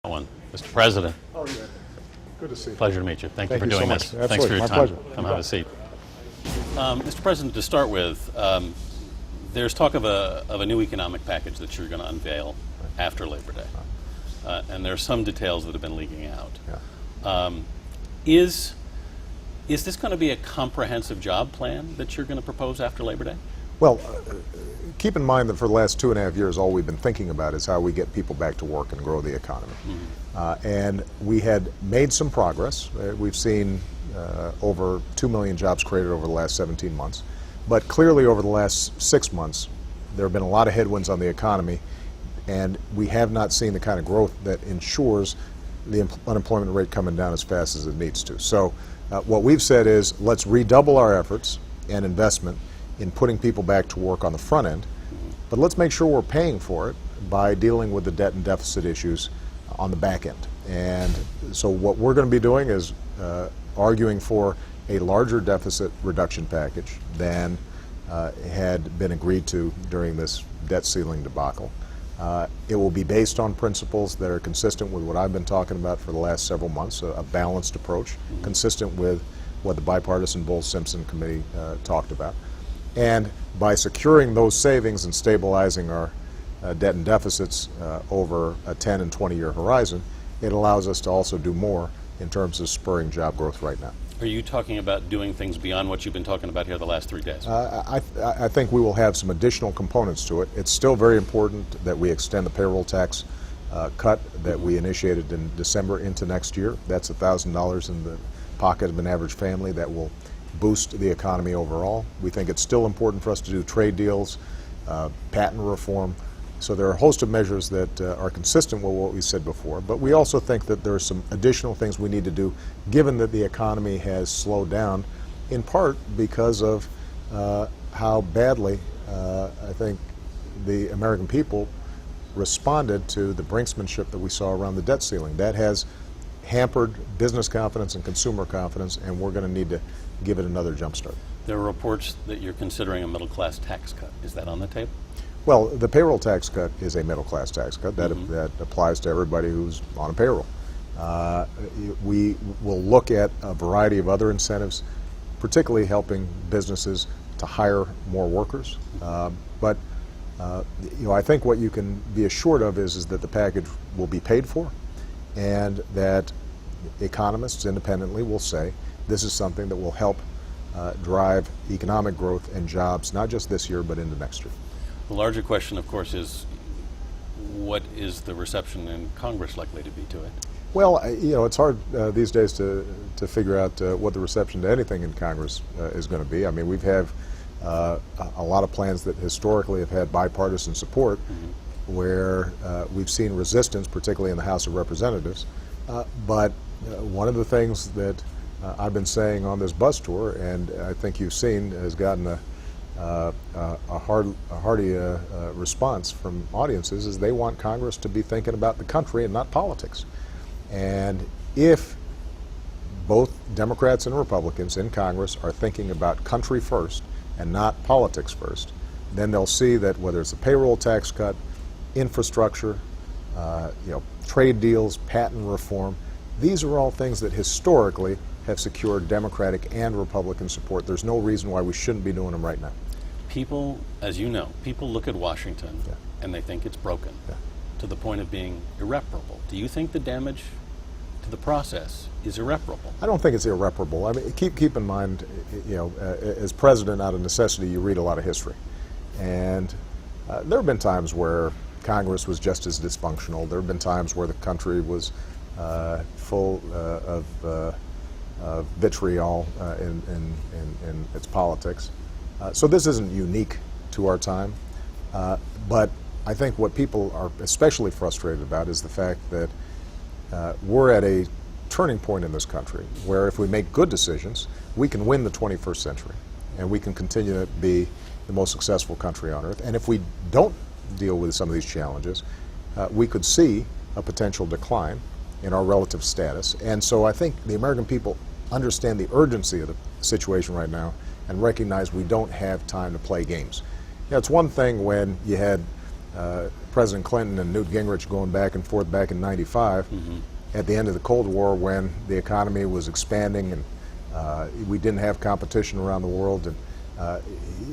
Mr. President. Oh, yeah. Good to see you. Pleasure to meet you. Thank you Thank for you doing so this. much. Thanks for your Absolutely. time. My pleasure. Come You have bet. a seat. Mr. President, to start with, there's talk of a new economic package that you're going to unveil after Labor Day. And there are some details that have been leaking out. Yeah. Is this going to be a comprehensive job plan that you're going to propose after Labor Day? Well, keep in mind that for the last 2.5 years, all we've been thinking about is how we get people back to work and grow the economy. And we had made some progress. We've seen over 2 million jobs created over the last 17 months. But clearly over the last 6 months, there have been a lot of headwinds on the economy, and we have not seen the kind of growth that ensures the unemployment rate coming down as fast as it needs to. So what we've said is let's redouble our efforts and investment in putting people back to work on the front end, but let's make sure we're paying for it by dealing with the debt and deficit issues on the back end. And so what we're going to be doing is arguing for a larger deficit reduction package than had been agreed to during this debt ceiling debacle. It will be based on principles that are consistent with what I've been talking about for the last several months, a balanced approach, consistent with what the bipartisan Bowles-Simpson committee talked about. And by securing those savings and stabilizing our debt and deficits over a 10 and 20-year horizon, it allows us to also do more in terms of spurring job growth right now. Are you talking about doing things beyond what you've been talking about here the last 3 days? I think we will have some additional components to it. It's still very important that we extend the payroll tax cut that we initiated in December into next year. That's $1,000 in the pocket of an average family that will boost the economy overall. We think it's still important for us to do trade deals, patent reform. So there are a host of measures that are consistent with what we said before, but we also think that there are some additional things we need to do given that the economy has slowed down, in part because of how badly I think the American people responded to the brinksmanship that we saw around the debt ceiling. That has hampered business confidence and consumer confidence, and we're going to need to give it another jump start. There are reports that you're considering a middle-class tax cut. Is that on the table? Well, the payroll tax cut is a middle-class tax cut that applies to everybody who's on a payroll. We will look at a variety of other incentives, particularly helping businesses to hire more workers. But I think what you can be assured of is that the package will be paid for, and that economists independently will say this is something that will help drive economic growth and jobs, not just this year, but into next year. The larger question, of course, is what is the reception in Congress likely to be to it? Well, it's hard these days to figure out what the reception to anything in Congress is going to be. I mean, we've had a lot of plans that historically have had bipartisan support, where we've seen resistance, particularly in the House of Representatives. But one of the things that I've been saying on this bus tour, and I think you've seen, has gotten a hearty response from audiences, is they want Congress to be thinking about the country and not politics. And if both Democrats and Republicans in Congress are thinking about country first and not politics first, then they'll see that whether it's a payroll tax cut, infrastructure, trade deals, patent reform, these are all things that historically have secured Democratic and Republican support. There's no reason why we shouldn't be doing them right now. People, as you know, people look at Washington and they think it's broken to the point of being irreparable. Do you think the damage to the process is irreparable? I don't think it's irreparable. I mean, keep in mind, as president, out of necessity, you read a lot of history. And there have been times where Congress was just as dysfunctional. There have been times where the country was full of vitriol in its politics. So this isn't unique to our time, but I think what people are especially frustrated about is the fact that we're at a turning point in this country where if we make good decisions, we can win the 21st century and we can continue to be the most successful country on earth. And if we don't deal with some of these challenges, we could see a potential decline in our relative status. And so I think the American people understand the urgency of the situation right now and recognize we don't have time to play games. It's one thing when you had President Clinton and Newt Gingrich going back and forth back in '95, at the end of the Cold War, when the economy was expanding and we didn't have competition around the world, and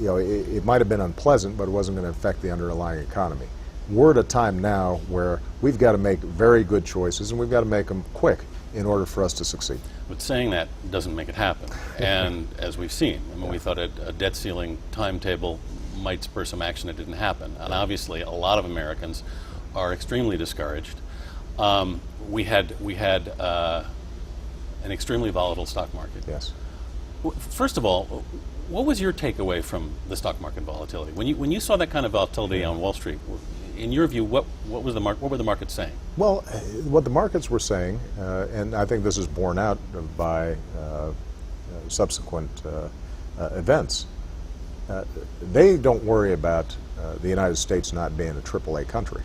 it might have been unpleasant, but it wasn't going to affect the underlying economy. We're at a time now where we've got to make very good choices, and we've got to make them quick in order for us to succeed. But saying that doesn't make it happen. And as we've seen, I mean, we thought a debt ceiling timetable might spur some action. It didn't happen. And obviously, a lot of Americans are extremely discouraged. We had an extremely volatile stock market. Yes. First of all, what was your takeaway from the stock market volatility? When you saw that kind of volatility on Wall Street, in your view, what were the markets saying? Well, what the markets were saying, and I think this is borne out by subsequent events, they don't worry about the United States not being a AAA country.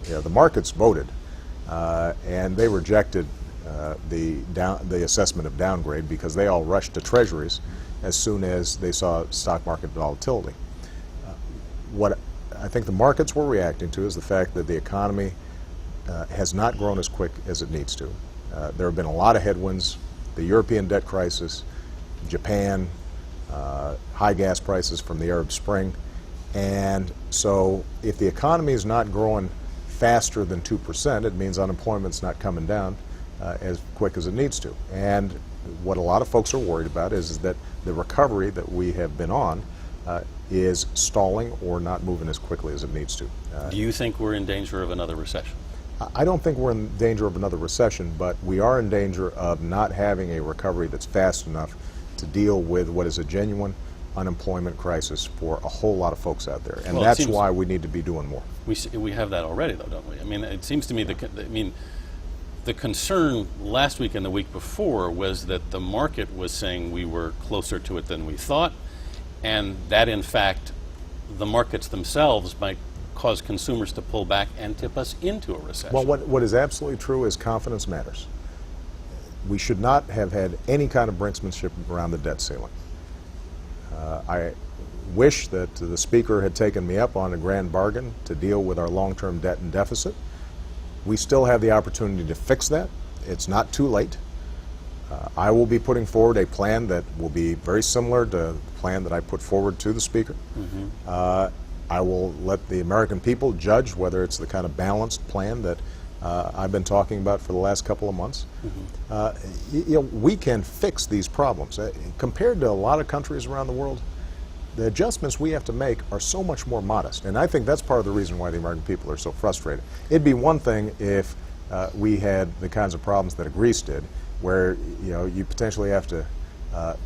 The markets voted, and they rejected the assessment of downgrade because they all rushed to treasuries as soon as they saw stock market volatility. What I think the markets were reacting to is the fact that the economy has not grown as quick as it needs to. There have been a lot of headwinds: the European debt crisis, Japan, high gas prices from the Arab Spring. And so if the economy is not growing faster than 2%, it means unemployment's not coming down as quick as it needs to. And what a lot of folks are worried about is that the recovery that we have been on is stalling or not moving as quickly as it needs to. Do you think we're in danger of another recession? I don't think we're in danger of another recession, but we are in danger of not having a recovery that's fast enough to deal with what is a genuine unemployment crisis for a whole lot of folks out there. And well, that's why we need to be doing more. We have that already, though, don't we? I mean, it seems to me the concern last week and the week before was that the market was saying we were closer to it than we thought, and that, in fact, the markets themselves might cause consumers to pull back and tip us into a recession. Well, what is absolutely true is confidence matters. We should not have had any kind of brinksmanship around the debt ceiling. I wish that the Speaker had taken me up on a grand bargain to deal with our long-term debt and deficit. We still have the opportunity to fix that. It's not too late. I will be putting forward a plan that will be very similar to the plan that I put forward to the Speaker. I will let the American people judge whether it's the kind of balanced plan that I've been talking about for the last couple of months. We can fix these problems. Compared to a lot of countries around the world, the adjustments we have to make are so much more modest. And I think that's part of the reason why the American people are so frustrated. It'd be one thing if we had the kinds of problems that Greece did, where you potentially have to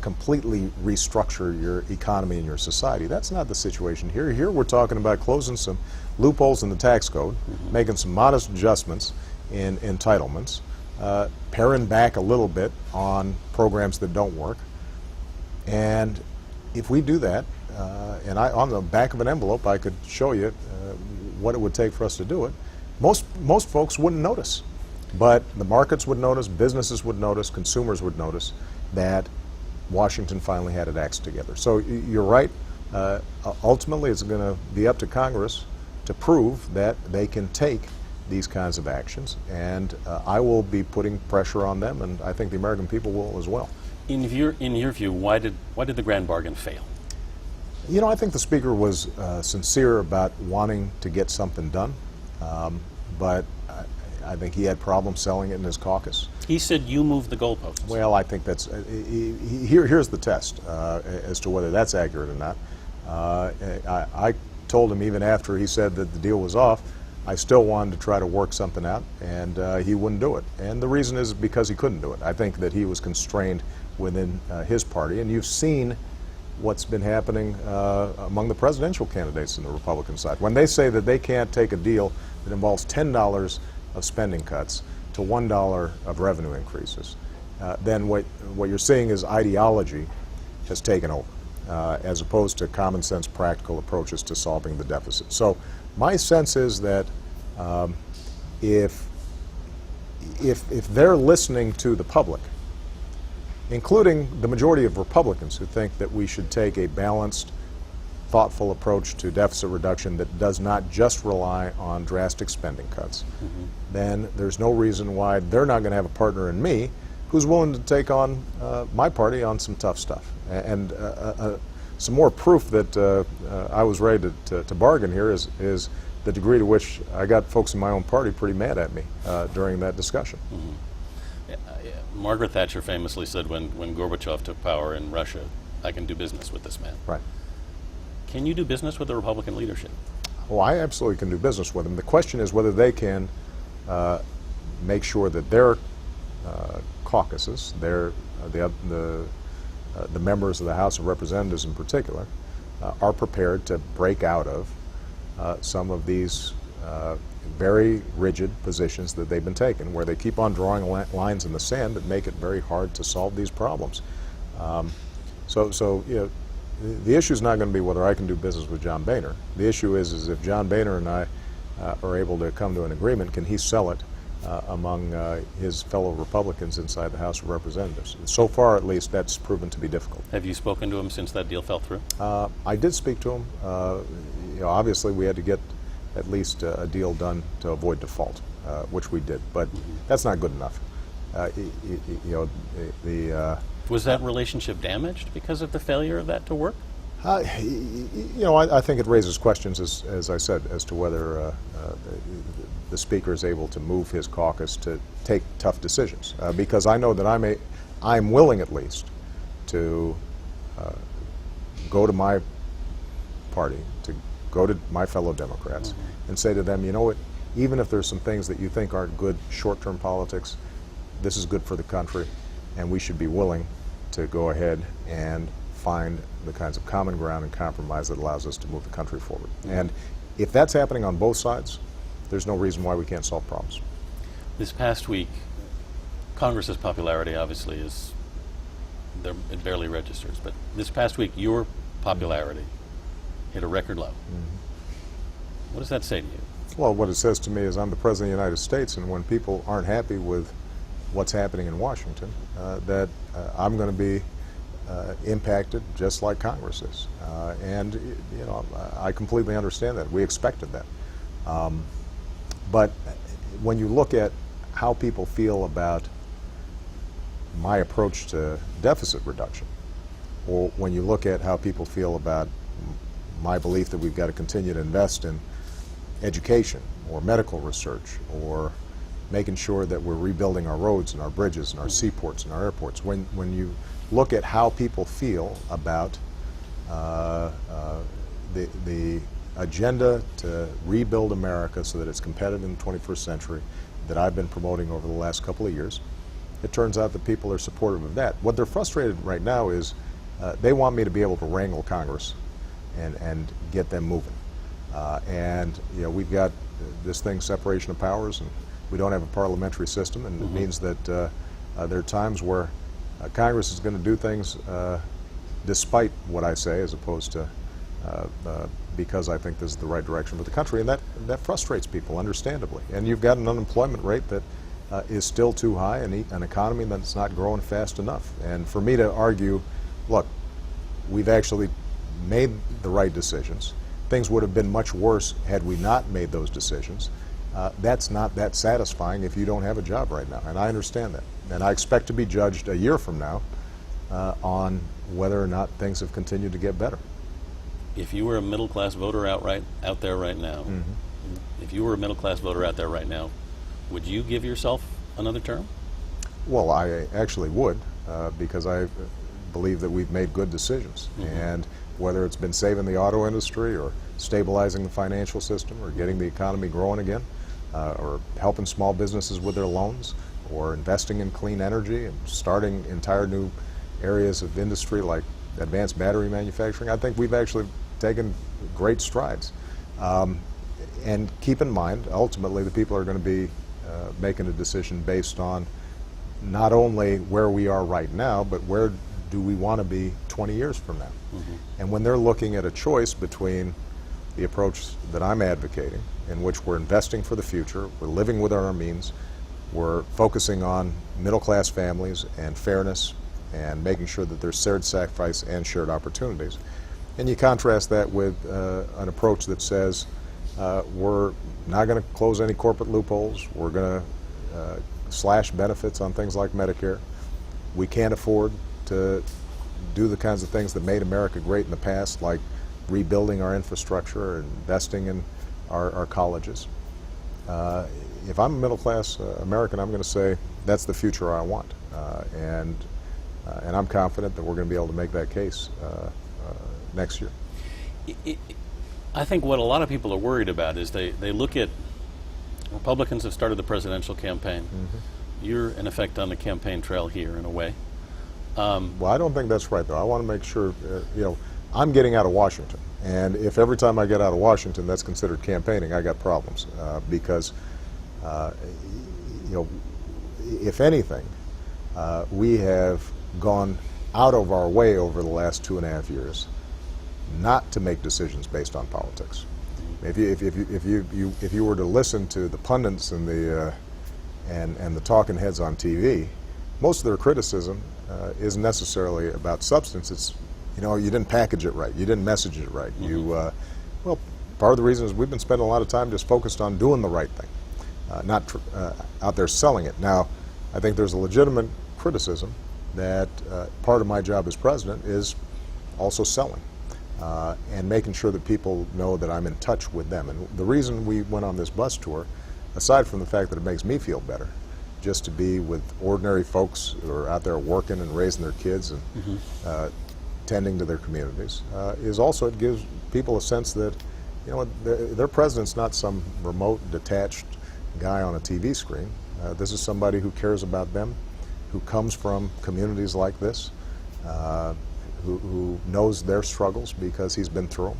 completely restructure your economy and your society. That's not the situation here. Here we're talking about closing some loopholes in the tax code, making some modest adjustments in entitlements, paring back a little bit on programs that don't work. And if we do that, and on the back of an envelope I could show you what it would take for us to do it, most folks wouldn't notice. But the markets would notice, businesses would notice, consumers would notice that Washington finally had it axed together. So you're right. Ultimately, it's going to be up to Congress to prove that they can take these kinds of actions, and I will be putting pressure on them, and I think the American people will as well. In your view, why did the grand bargain fail? I think the Speaker was sincere about wanting to get something done, but I think he had problems selling it in his caucus. He said you moved the goalposts. Well, I think that's here's the test as to whether that's accurate or not. I told him even after he said that the deal was off, I still wanted to try to work something out, and he wouldn't do it. And the reason is because he couldn't do it. I think that he was constrained within his party, and you've seen what's been happening among the presidential candidates in the Republican side. When they say that they can't take a deal that involves $10 of spending cuts to $1 of revenue increases, then what you're seeing is ideology has taken over, as opposed to common sense, practical approaches to solving the deficit. So my sense is that if they're listening to the public, including the majority of Republicans who think that we should take a balanced, thoughtful approach to deficit reduction that does not just rely on drastic spending cuts, then there's no reason why they're not going to have a partner in me who's willing to take on my party on some tough stuff. And some more proof that I was ready to bargain here is the degree to which I got folks in my own party pretty mad at me during that discussion. Margaret Thatcher famously said when Gorbachev took power in Russia, I can do business with this man. Right. Can you do business with the Republican leadership? Oh, I absolutely can do business with them. The question is whether they can make sure that their caucuses, the members of the House of Representatives in particular, are prepared to break out of some of these very rigid positions that they've been taking, where they keep on drawing lines in the sand that make it very hard to solve these problems. So you know, the issue is not going to be whether I can do business with John Boehner. The issue is if John Boehner and I are able to come to an agreement, can he sell it among his fellow Republicans inside the House of Representatives? And so far, at least, that's proven to be difficult. Have you spoken to him since that deal fell through? I did speak to him. You know, obviously, we had to get at least a deal done to avoid default, which we did. But that's not good enough. You know, was that relationship damaged because of the failure of that to work? You know, I think it raises questions, as I said, as to whether the Speaker is able to move his caucus to take tough decisions. Because I know that I'm willing, at least, to go to my party, to go to my fellow Democrats, and say to them, you know what, even if there's some things that you think aren't good short-term politics, this is good for the country, and we should be willing to go ahead and find the kinds of common ground and compromise that allows us to move the country forward. And if that's happening on both sides, there's no reason why we can't solve problems. This past week, Congress's popularity obviously it barely registers, but this past week your popularity hit a record low. What does that say to you? Well, what it says to me is I'm the President of the United States, and when people aren't happy with what's happening in Washington, that I'm going to be impacted just like Congress is. And you know, I completely understand that. We expected that. But when you look at how people feel about my approach to deficit reduction, or when you look at how people feel about my belief that we've got to continue to invest in education or medical research or making sure that we're rebuilding our roads and our bridges and our seaports and our airports, when you look at how people feel about the agenda to rebuild America so that it's competitive in the 21st century that I've been promoting over the last couple of years, it turns out that people are supportive of that. What they're frustrated right now is they want me to be able to wrangle Congress and get them moving. And you know, we've got this thing, separation of powers, and we don't have a parliamentary system, and it means that there are times where Congress is going to do things despite what I say, as opposed to because I think this is the right direction for the country, and that frustrates people, understandably. And you've got an unemployment rate that is still too high, and an economy that's not growing fast enough. And for me to argue, look, we've actually made the right decisions. Things would have been much worse had we not made those decisions. That's not that satisfying if you don't have a job right now, and I understand that. And I expect to be judged a year from now on whether or not things have continued to get better. If you were a middle-class voter out there right now, if you were a middle-class voter out there right now, would you give yourself another term? Well, I actually would, because I believe that we've made good decisions. And whether it's been saving the auto industry or stabilizing the financial system or getting the economy growing again, or helping small businesses with their loans, or investing in clean energy and starting entire new areas of industry like advanced battery manufacturing, I think we've actually taken great strides. And keep in mind, ultimately, the people are going to be making a decision based on not only where we are right now, but where do we want to be 20 years from now. And when they're looking at a choice between the approach that I'm advocating, in which we're investing for the future, we're living within our means, we're focusing on middle-class families and fairness and making sure that there's shared sacrifice and shared opportunities, And you contrast that with an approach that says we're not going to close any corporate loopholes. We're going to slash benefits on things like Medicare. We can't afford to do the kinds of things that made America great in the past, like rebuilding our infrastructure and investing in our colleges. If I'm a middle-class American, I'm going to say that's the future I want, and I'm confident that we're going to be able to make that case next year. I think what a lot of people are worried about is they look at Republicans have started the presidential campaign. Mm-hmm. You're in effect on the campaign trail here in a way. Well, I don't think that's right, though. I want to make sure, I'm getting out of Washington. And if every time I get out of Washington that's considered campaigning, I got problems. Because, if anything, we have gone out of our way over the last 2.5 years not to make decisions based on politics. If you were to listen to the pundits and the talking heads on TV, most of their criticism isn't necessarily about substance. It's, you didn't package it right, you didn't message it right. Mm-hmm. Well, part of the reason is we've been spending a lot of time just focused on doing the right thing, not out there selling it. Now, I think there's a legitimate criticism that part of my job as president is also selling. And making sure that people know that I'm in touch with them. And the reason we went on this bus tour, aside from the fact that it makes me feel better, just to be with ordinary folks who are out there working and raising their kids and mm-hmm. Tending to their communities, is also it gives people a sense that, their president's not some remote, detached guy on a TV screen. This is somebody who cares about them, who comes from communities like this, who knows their struggles because he's been through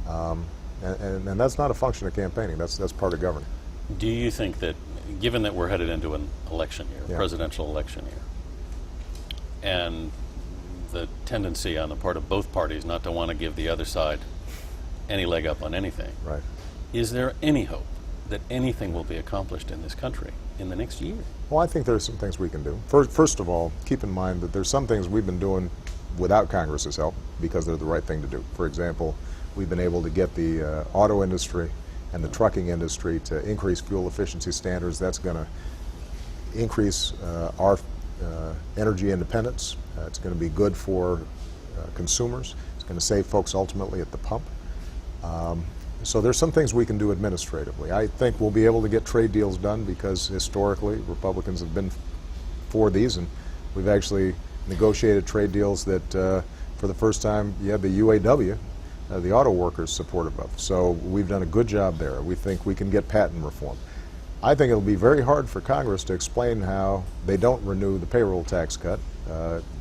them. And that's not a function of campaigning, that's part of governing. Do you think that, given that we're headed into an election year, yeah. presidential election year, and the tendency on the part of both parties not to want to give the other side any leg up on anything, right. Is there any hope that anything will be accomplished in this country in the next year? Well, I think there's some things we can do. First of all, keep in mind that there's some things we've been doing without Congress's help because they're the right thing to do. For example, we've been able to get the auto industry and the trucking industry to increase fuel efficiency standards. That's going to increase our energy independence. It's going to be good for consumers. It's going to save folks ultimately at the pump. So there's some things we can do administratively. I think we'll be able to get trade deals done because historically Republicans have been for these, and we've actually negotiated trade deals that for the first time you have the UAW, the auto workers, supportive of. So we've done a good job there. We think we can get patent reform. I think it'll be very hard for Congress to explain how they don't renew the payroll tax cut.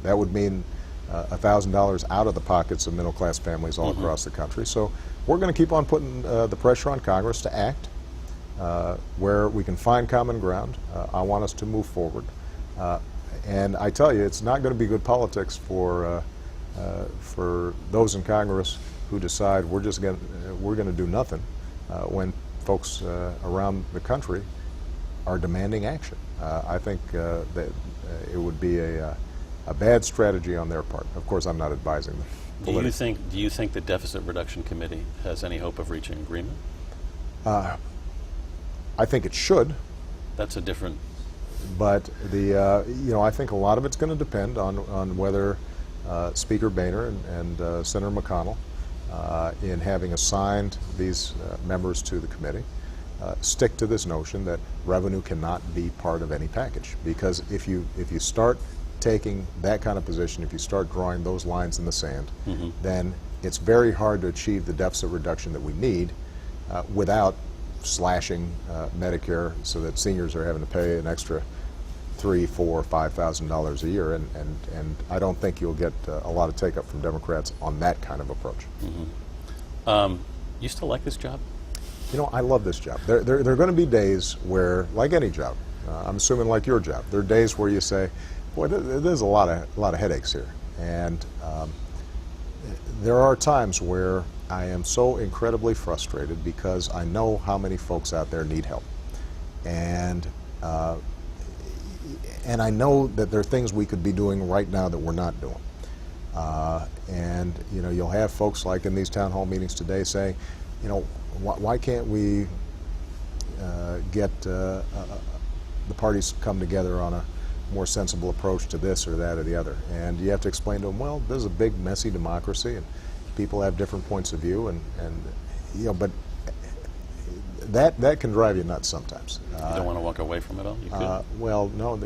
That would mean $1,000 out of the pockets of middle-class families all mm-hmm. across the country. So we're going to keep on putting the pressure on Congress to act where we can find common ground. I want us to move forward. And I tell you, it's not going to be good politics for those in Congress who decide we're going to do nothing when folks around the country are demanding action. I think that it would be a bad strategy on their part. Of course, I'm not advising them. Do you think the Deficit Reduction Committee has any hope of reaching agreement? I think it should. That's a different. But I think a lot of it's going to depend on whether Speaker Boehner and Senator McConnell, in having assigned these members to the committee, stick to this notion that revenue cannot be part of any package. Because if you start taking that kind of position, if you start drawing those lines in the sand, mm-hmm. then it's very hard to achieve the deficit reduction that we need without slashing Medicare so that seniors are having to pay an extra $3,000, $4,000, $5,000 a year, and I don't think you'll get a lot of take-up from Democrats on that kind of approach. Mm-hmm. You still like this job? I love this job. There are going to be days where, like any job, I'm assuming like your job, there are days where you say, boy, there's a lot of headaches here, and there are times where I am so incredibly frustrated because I know how many folks out there need help, and I know that there are things we could be doing right now that we're not doing. And you'll have folks like in these town hall meetings today saying, why can't we get the parties to come together on a more sensible approach to this or that or the other? And you have to explain to them, well, this is a big, messy democracy, and people have different points of view, but that can drive you nuts sometimes. You don't want to walk away from it all? You could. Well, no,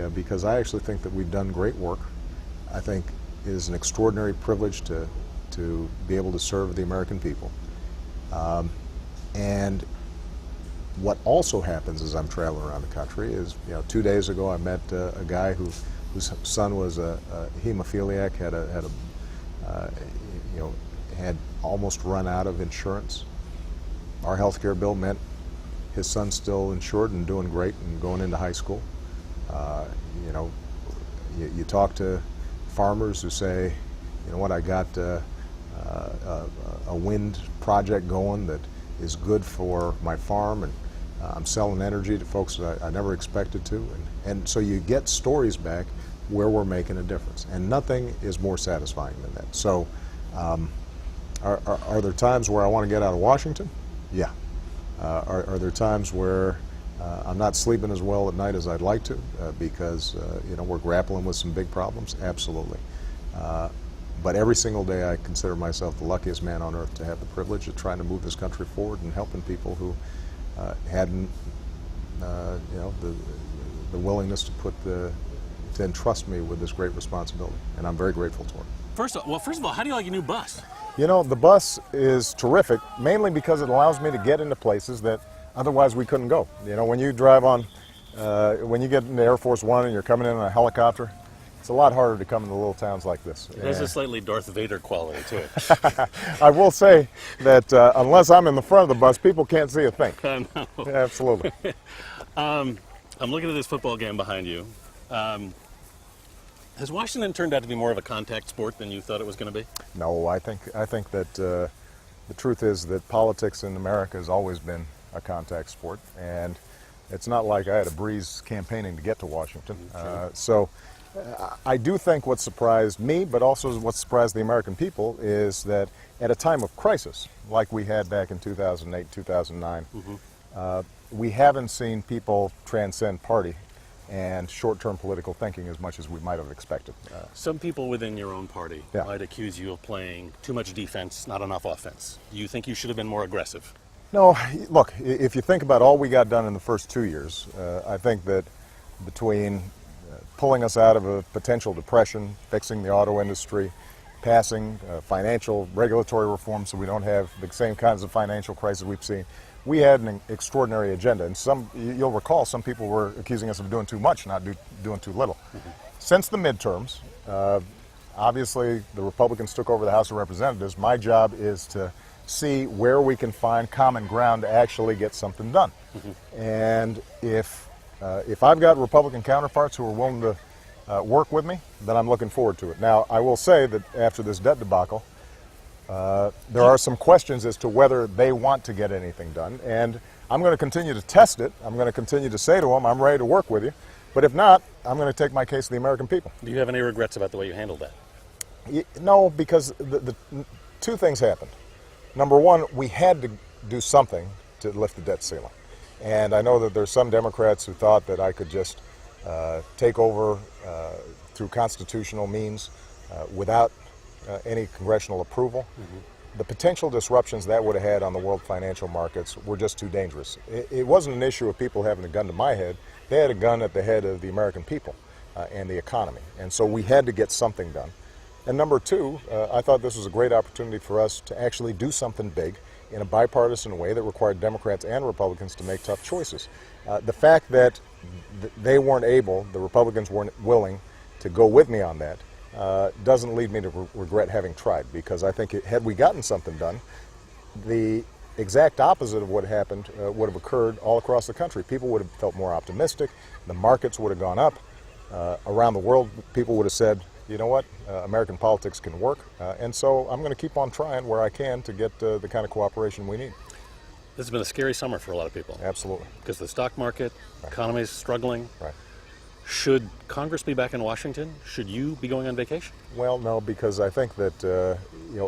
because I actually think that we've done great work. I think it is an extraordinary privilege to be able to serve the American people. And what also happens as I'm traveling around the country is, 2 days ago I met a guy whose son was a hemophiliac, had almost run out of insurance. Our health care bill meant his son's still insured and doing great and going into high school. You talk to farmers who say, I got a wind project going that is good for my farm, and I'm selling energy to folks that I never expected to. And so you get stories back where we're making a difference. And nothing is more satisfying than that. So are there times where I want to get out of Washington? Yeah. Are there times where I'm not sleeping as well at night as I'd like to because we're grappling with some big problems? Absolutely. But every single day I consider myself the luckiest man on earth to have the privilege of trying to move this country forward and helping people who hadn't the willingness to entrust me with this great responsibility, and I'm very grateful to her. First of all, how do you like your new bus? The bus is terrific, mainly because it allows me to get into places that otherwise we couldn't go. When you drive on, when you get into Air Force One and you're coming in on a helicopter, it's a lot harder to come into little towns like this. There's a slightly Darth Vader quality to it. I will say that unless I'm in the front of the bus, people can't see a thing. I know. Absolutely. I'm looking at this football game behind you. Has Washington turned out to be more of a contact sport than you thought it was going to be? No, I think that the truth is that politics in America has always been a contact sport, and it's not like I had a breeze campaigning to get to Washington. So I do think what surprised me, but also what surprised the American people, is that at a time of crisis, like we had back in 2008, 2009, we haven't seen people transcend party and short-term political thinking as much as we might have expected. Some people within your own party Yeah. might accuse you of playing too much defense, not enough offense. Do you think you should have been more aggressive? No, look, if you think about all we got done in the first 2 years, I think that between pulling us out of a potential depression, fixing the auto industry, passing financial regulatory reform so we don't have the same kinds of financial crises we've seen, we had an extraordinary agenda. And you'll recall, some people were accusing us of doing too much, not doing too little. Since the midterms, obviously the Republicans took over the House of Representatives. My job is to see where we can find common ground to actually get something done. And if I've got Republican counterparts who are willing to work with me, then I'm looking forward to it. Now, I will say that after this debt debacle, there are some questions as to whether they want to get anything done, and I'm going to continue to test it. I'm going to continue to say to them, I'm ready to work with you, but if not, I'm going to take my case to the American people. Do you have any regrets about the way you handled that? No, because the two things happened. Number one, we had to do something to lift the debt ceiling, and I know that there's some Democrats who thought that I could just take over through constitutional means without any congressional approval. The potential disruptions that would have had on the world financial markets were just too dangerous. It wasn't an issue of people having a gun to my head. They had a gun at the head of the American people and the economy. And so we had to get something done. And number two, I thought this was a great opportunity for us to actually do something big in a bipartisan way that required Democrats and Republicans to make tough choices. The fact that they weren't able, the Republicans weren't willing to go with me on that, doesn't lead me to regret having tried, because I think had we gotten something done, the exact opposite of what happened would have occurred all across the country. People would have felt more optimistic, the markets would have gone up, around the world people would have said, you know what, American politics can work, and so I'm going to keep on trying where I can to get the kind of cooperation we need. This has been a scary summer for a lot of people. Absolutely. Because the stock market, economy is struggling. Right. Should Congress be back in Washington? Should you be going on vacation? Well, no, because I think that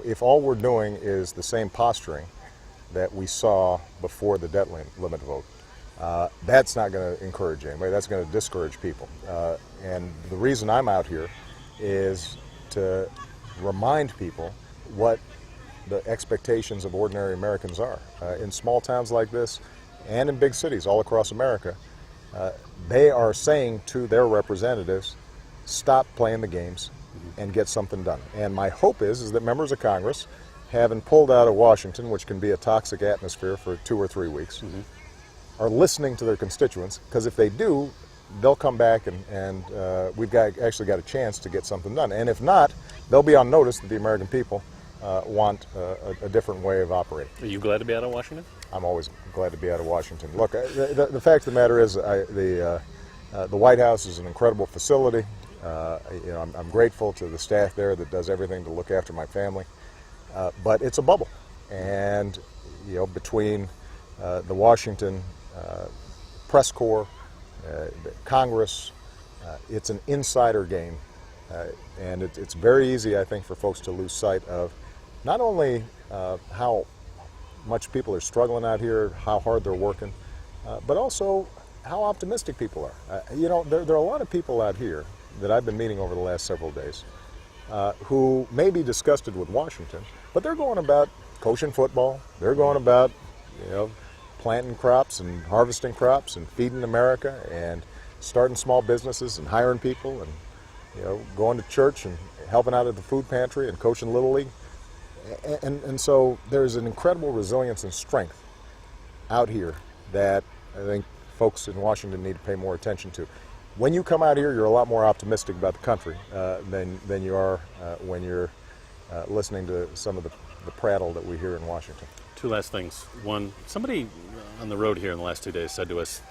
if all we're doing is the same posturing that we saw before the debt limit vote, that's not going to encourage anybody. That's going to discourage people. And the reason I'm out here is to remind people what the expectations of ordinary Americans are. In small towns like this and in big cities all across America, they are saying to their representatives, stop playing the games and get something done. And my hope is that members of Congress, having pulled out of Washington, which can be a toxic atmosphere for 2 or 3 weeks, are listening to their constituents, because if they do, they'll come back and we've actually got a chance to get something done. And if not, they'll be on notice that the American people want a different way of operating. Are you glad to be out of Washington? I'm always glad to be out of Washington. Look, the fact of the matter is, the White House is an incredible facility. I'm grateful to the staff there that does everything to look after my family. But it's a bubble, and between the Washington press corps, Congress, it's an insider game, and it's very easy, I think, for folks to lose sight of not only how much people are struggling out here, how hard they're working, but also how optimistic people are. There are a lot of people out here that I've been meeting over the last several days who may be disgusted with Washington, but they're going about coaching football, they're going about planting crops and harvesting crops and feeding America and starting small businesses and hiring people and going to church and helping out at the food pantry and coaching Little League. And so there's an incredible resilience and strength out here that I think folks in Washington need to pay more attention to. When you come out here, you're a lot more optimistic about the country than you are when you're listening to some of the prattle that we hear in Washington. 2 last things. One, somebody on the road here in the last 2 days said to us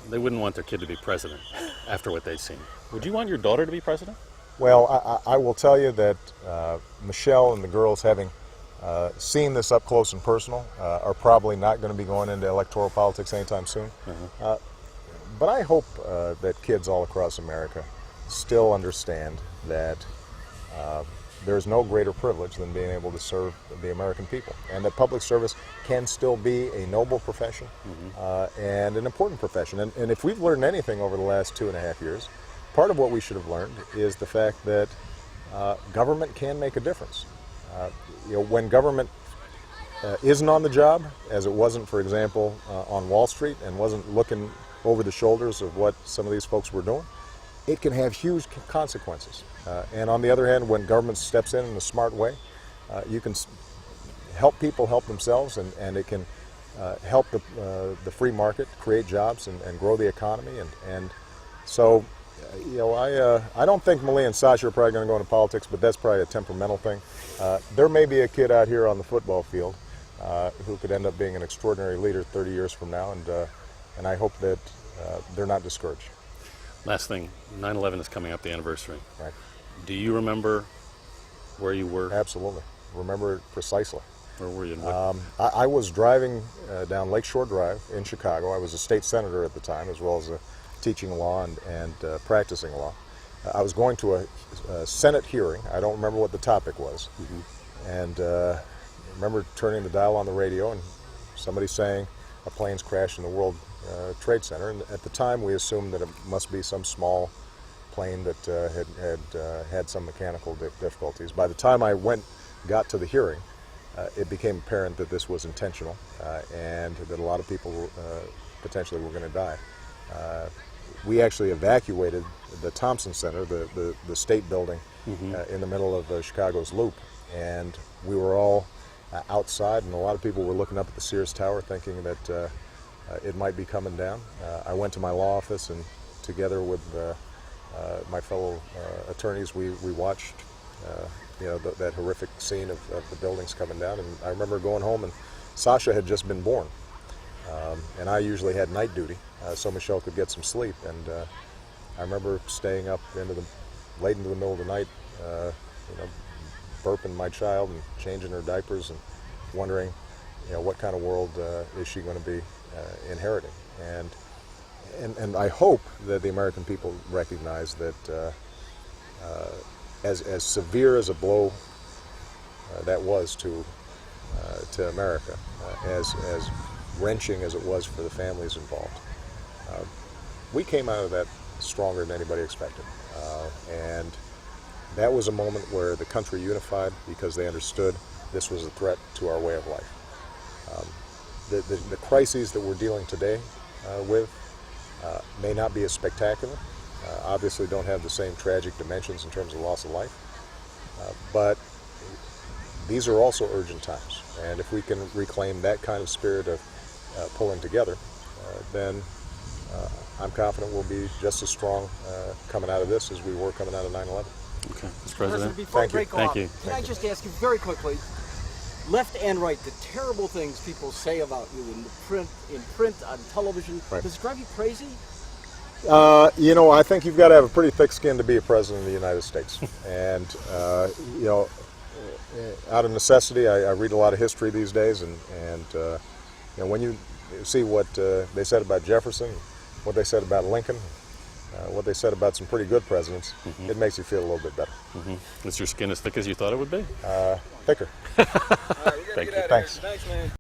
they wouldn't want their kid to be president after what they'd seen. Would you want your daughter to be president? Well, I will tell you that Michelle and the girls, having seen this up close and personal, are probably not going to be going into electoral politics anytime soon. But I hope that kids all across America still understand that there's no greater privilege than being able to serve the American people, and that public service can still be a noble profession and an important profession. And if we've learned anything over the last 2.5 years, part of what we should have learned is the fact that government can make a difference. When government isn't on the job, as it wasn't, for example, on Wall Street, and wasn't looking over the shoulders of what some of these folks were doing, it can have huge consequences. And on the other hand, when government steps in a smart way, you can help people help themselves, and it can help the free market create jobs and grow the economy. And so, I don't think Malia and Sasha are probably going to go into politics, but that's probably a temperamental thing. There may be a kid out here on the football field who could end up being an extraordinary leader 30 years from now, and I hope that they're not discouraged. Last thing, 9/11 is coming up, the anniversary. Right. Do you remember where you were? Absolutely. Remember it precisely. Where were you? I was driving down Lakeshore Drive in Chicago. I was a state senator at the time, as well as teaching law and practicing law. I was going to a Senate hearing. I don't remember what the topic was. And I remember turning the dial on the radio and somebody saying a plane's crashed in the World Trade Center. And at the time, we assumed that it must be some small plane that had some mechanical difficulties. By the time I got to the hearing, it became apparent that this was intentional and that a lot of people potentially were going to die. We actually evacuated the Thompson Center, the state building in the middle of Chicago's Loop, and we were all outside, and a lot of people were looking up at the Sears Tower thinking that it might be coming down. I went to my law office, and together with my fellow attorneys, we watched that horrific scene of the buildings coming down. And I remember going home, and Sasha had just been born, and I usually had night duty, so Michelle could get some sleep. And I remember staying up late into the middle of the night, burping my child and changing her diapers and wondering, what kind of world is she going to be inheriting. and I hope that the American people recognize that as severe as a blow that was to America, as wrenching as it was for the families involved, we came out of that stronger than anybody expected. And that was a moment where the country unified because they understood this was a threat to our way of life. The crises that we're dealing today with may not be as spectacular, obviously don't have the same tragic dimensions in terms of loss of life, but these are also urgent times. And if we can reclaim that kind of spirit of pulling together, then I'm confident we'll be just as strong coming out of this as we were coming out of 9/11. Okay, Mr. President. Before Thank you. break Thank off, you. Can I just ask you very quickly, left and right, the terrible things people say about you in print, on television, Right. does it drive you crazy? I think you've got to have a pretty thick skin to be a president of the United States. And, out of necessity, I read a lot of history these days. And when you see what they said about Jefferson, what they said about Lincoln, what they said about some pretty good presidents, it makes you feel a little bit better. Is your skin as thick as you thought it would be? Thicker. All right, we gotta Thank get you. out of Thanks. here. Thanks, man.